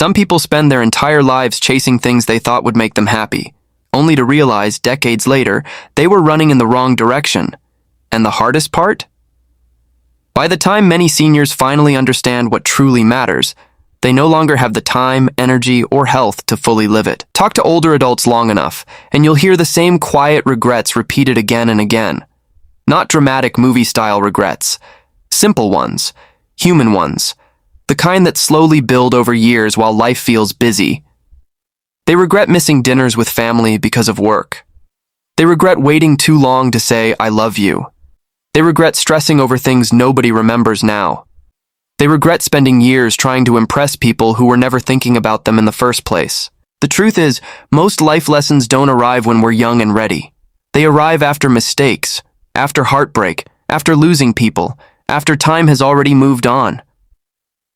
Some people spend their entire lives chasing things they thought would make them happy, only to realize decades later they were running in the wrong direction. And the hardest part? By the time many seniors finally understand what truly matters, they no longer have the time, energy, or health to fully live it. Talk to older adults long enough, and you'll hear the same quiet regrets repeated again and again. Not dramatic movie-style regrets. Simple ones. Human ones. The kind that slowly build over years while life feels busy. They regret missing dinners with family because of work. They regret waiting too long to say, "I love you." They regret stressing over things nobody remembers now. They regret spending years trying to impress people who were never thinking about them in the first place. The truth is, most life lessons don't arrive when we're young and ready. They arrive after mistakes, after heartbreak, after losing people, after time has already moved on.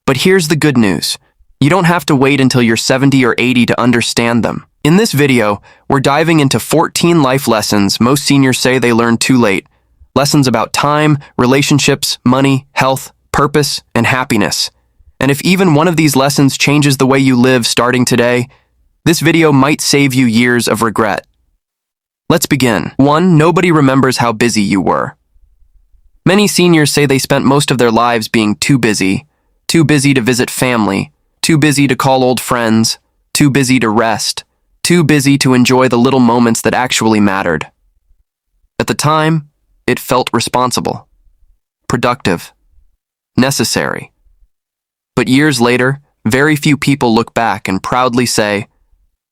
But here's the good news. You don't have to wait until you're 70 or 80 to understand them. In this video, we're diving into 14 life lessons most seniors say they learned too late. Lessons about time, relationships, money, health, purpose, and happiness. And if even one of these lessons changes the way you live starting today, this video might save you years of regret. Let's begin. 1. Nobody remembers how busy you were. Many seniors say they spent most of their lives being too busy to visit family, too busy to call old friends, too busy to rest, too busy to enjoy the little moments that actually mattered. At the time, it felt responsible, productive, necessary. But years later, very few people look back and proudly say,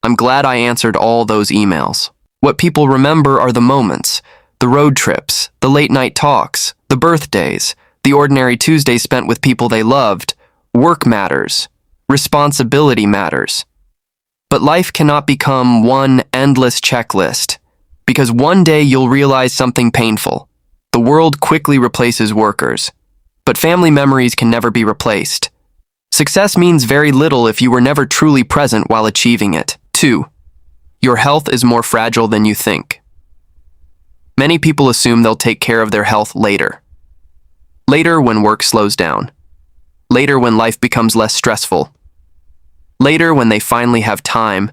"I'm glad I answered all those emails." What people remember are the moments, the road trips, the late-night talks, the birthdays, the ordinary Tuesdays spent with people they loved. Work matters. Responsibility matters. But life cannot become one endless checklist, because one day you'll realize something painful. The world quickly replaces workers, but family memories can never be replaced. Success means very little if you were never truly present while achieving it. 2. Your health is more fragile than you think. Many people assume they'll take care of their health later. Later when work slows down. Later when life becomes less stressful. Later when they finally have time,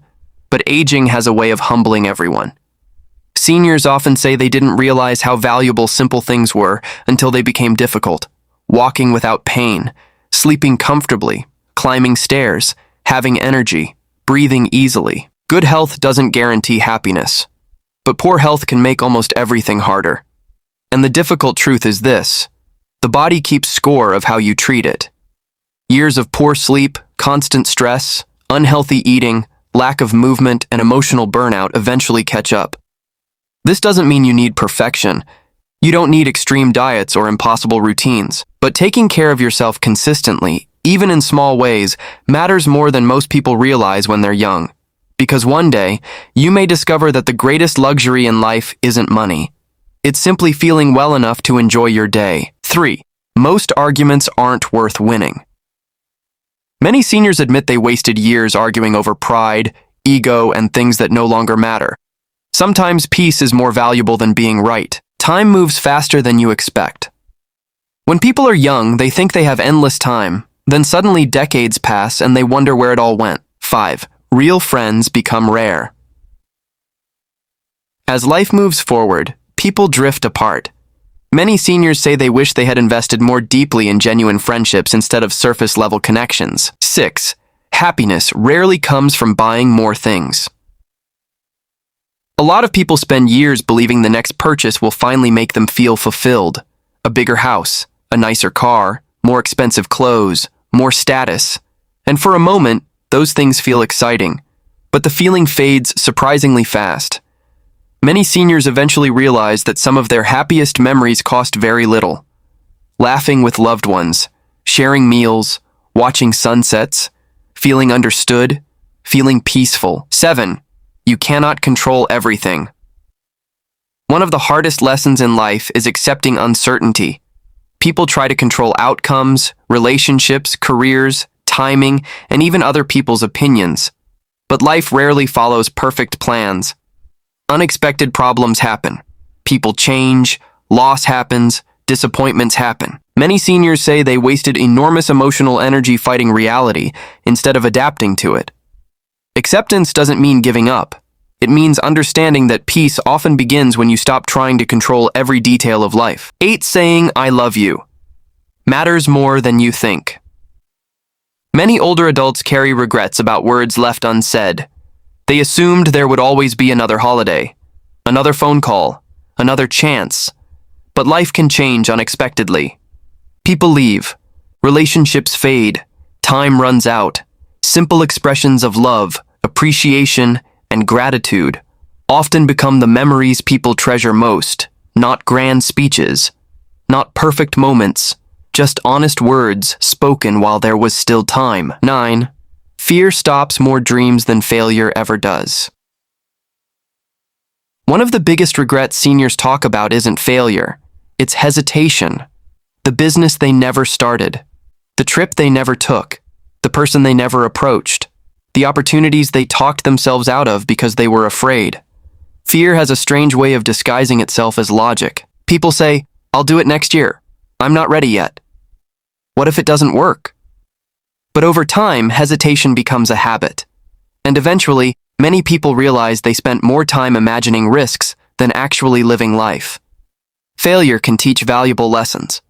but aging has a way of humbling everyone. Seniors often say they didn't realize how valuable simple things were until they became difficult. Walking without pain, sleeping comfortably, climbing stairs, having energy, breathing easily. Good health doesn't guarantee happiness, but poor health can make almost everything harder. And the difficult truth is this: the body keeps score of how you treat it. Years of poor sleep, constant stress, unhealthy eating, lack of movement, and emotional burnout eventually catch up. This doesn't mean you need perfection. You don't need extreme diets or impossible routines. But taking care of yourself consistently, even in small ways, matters more than most people realize when they're young. Because one day, you may discover that the greatest luxury in life isn't money. It's simply feeling well enough to enjoy your day. 3. Most arguments aren't worth winning. Many seniors admit they wasted years arguing over pride, ego, and things that no longer matter. Sometimes peace is more valuable than being right. Time moves faster than you expect. When people are young, they think they have endless time. Then suddenly decades pass and they wonder where it all went. 5. Real friends become rare. As life moves forward, people drift apart. Many seniors say they wish they had invested more deeply in genuine friendships instead of surface-level connections. 6. Happiness rarely comes from buying more things. A lot of people spend years believing the next purchase will finally make them feel fulfilled. A bigger house, a nicer car, more expensive clothes, more status. And for a moment, those things feel exciting. But the feeling fades surprisingly fast. Many seniors eventually realize that some of their happiest memories cost very little. Laughing with loved ones, sharing meals, watching sunsets, feeling understood, feeling peaceful. 7. You cannot control everything. One of the hardest lessons in life is accepting uncertainty. People try to control outcomes, relationships, careers, timing, and even other people's opinions. But life rarely follows perfect plans. Unexpected problems happen. People change, loss happens, disappointments happen. Many seniors say they wasted enormous emotional energy fighting reality instead of adapting to it. Acceptance doesn't mean giving up. It means understanding that peace often begins when you stop trying to control every detail of life. 8. Saying, "I love you," matters more than you think. Many older adults carry regrets about words left unsaid. They assumed there would always be another holiday, another phone call, another chance. But life can change unexpectedly. People leave, relationships fade, time runs out. Simple expressions of love, appreciation, and gratitude often become the memories people treasure most, not grand speeches, not perfect moments, just honest words spoken while there was still time. 9. Fear stops more dreams than failure ever does. One of the biggest regrets seniors talk about isn't failure, it's hesitation. The business they never started, the trip they never took, the person they never approached, the opportunities they talked themselves out of because they were afraid. Fear has a strange way of disguising itself as logic. People say, "I'll do it next year. I'm not ready yet." What if it doesn't work? But over time, hesitation becomes a habit. And eventually, many people realize they spent more time imagining risks than actually living life. Failure can teach valuable lessons,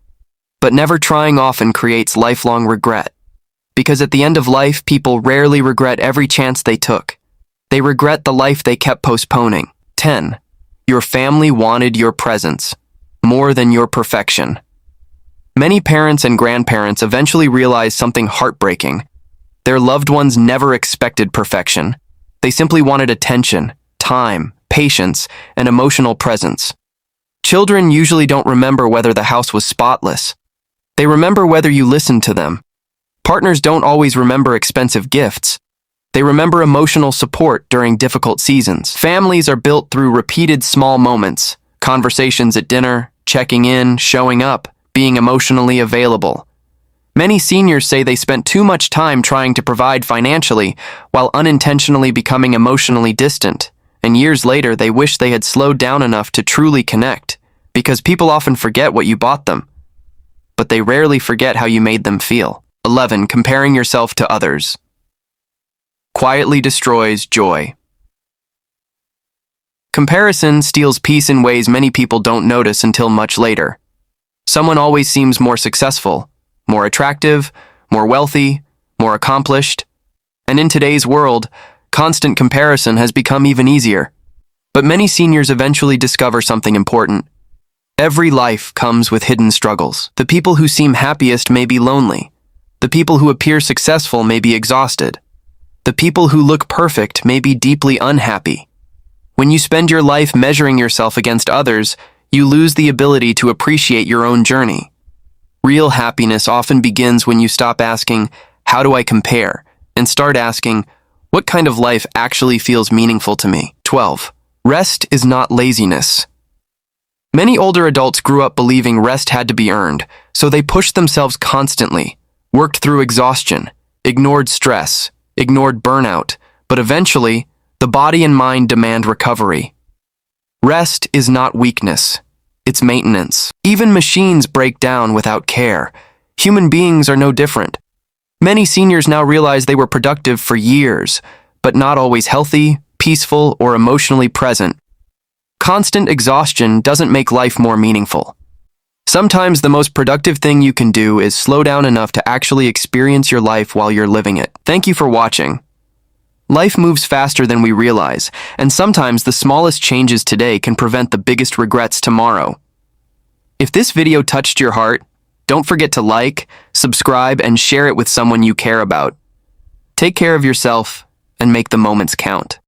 but never trying often creates lifelong regret. Because at the end of life, people rarely regret every chance they took. They regret the life they kept postponing. 10. Your family wanted your presence more than your perfection. Many parents and grandparents eventually realize something heartbreaking. Their loved ones never expected perfection. They simply wanted attention, time, patience, and emotional presence. Children usually don't remember whether the house was spotless. They remember whether you listened to them. Partners don't always remember expensive gifts. They remember emotional support during difficult seasons. Families are built through repeated small moments, conversations at dinner, checking in, showing up, being emotionally available. Many seniors say they spent too much time trying to provide financially while unintentionally becoming emotionally distant, and years later they wish they had slowed down enough to truly connect, because people often forget what you bought them, but they rarely forget how you made them feel. 11. Comparing yourself to others quietly destroys joy. Comparison steals peace in ways many people don't notice until much later. Someone always seems more successful, more attractive, more wealthy, more accomplished. And in today's world, constant comparison has become even easier. But many seniors eventually discover something important. Every life comes with hidden struggles. The people who seem happiest may be lonely. The people who appear successful may be exhausted. The people who look perfect may be deeply unhappy. When you spend your life measuring yourself against others, you lose the ability to appreciate your own journey. Real happiness often begins when you stop asking, "How do I compare?" and start asking, "What kind of life actually feels meaningful to me?" 12. Rest is not laziness. Many older adults grew up believing rest had to be earned, so they pushed themselves constantly, worked through exhaustion, ignored stress, ignored burnout, but eventually, the body and mind demand recovery. Rest is not weakness, it's maintenance. Even machines break down without care. Human beings are no different. Many seniors now realize they were productive for years, but not always healthy, peaceful, or emotionally present. Constant exhaustion doesn't make life more meaningful. Sometimes the most productive thing you can do is slow down enough to actually experience your life while you're living it. Thank you for watching. Life moves faster than we realize, and sometimes the smallest changes today can prevent the biggest regrets tomorrow. If this video touched your heart, don't forget to like, subscribe, and share it with someone you care about. Take care of yourself and make the moments count.